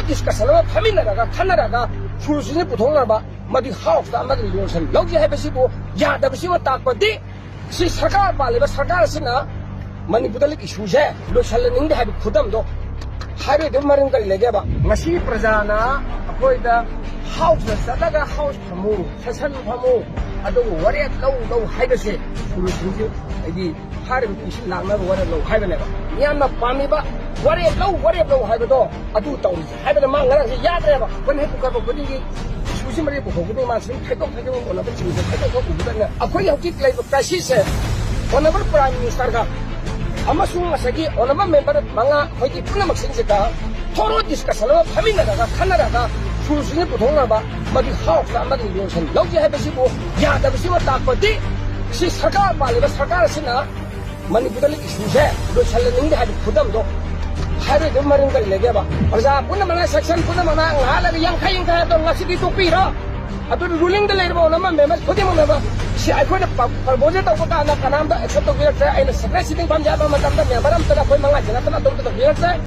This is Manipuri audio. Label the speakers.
Speaker 1: discussion ama faminaraga khanaraga solution puthonaba madi house ama resolution lawji haibasibu yadabasibu takpadi si sarkar paliba sarkar sina manipudal issue je losalning habi khudam do habi de marin kal legeba ngasi prajana akoida house sadaga house phamu session phamu adu wari low haibase solution je adi harim issue lagna wari low haibaneba yamna pamiba wari low haibado adu tawi haibana mangara se yadreba kon he ka ba bodi susi mari ko ko ma sin thaido ona ba chiu thaido ko ubudana akoi hauki lai ba crisis se honorable prime minister ga amasung asagi onama member manga hoiti puna maksin se ka thoro discussion ma faminaraga khanaraga solution puthonaba madi house ama resolution lawji haibasibu yadabasibu takpadi si sarkar paliba sarkar sina manipudal issue je losalning habi khudam do habi de marin kal legeba praja puna mana section puna mana ngala yang khai do ngasidi topi ra adu ruling de leba onama member khodi mo member si ai khoi proposal to ka na kanam da accept to get ai na secret sitting pam ja ba matam da member am ta koi manga jana ta to to get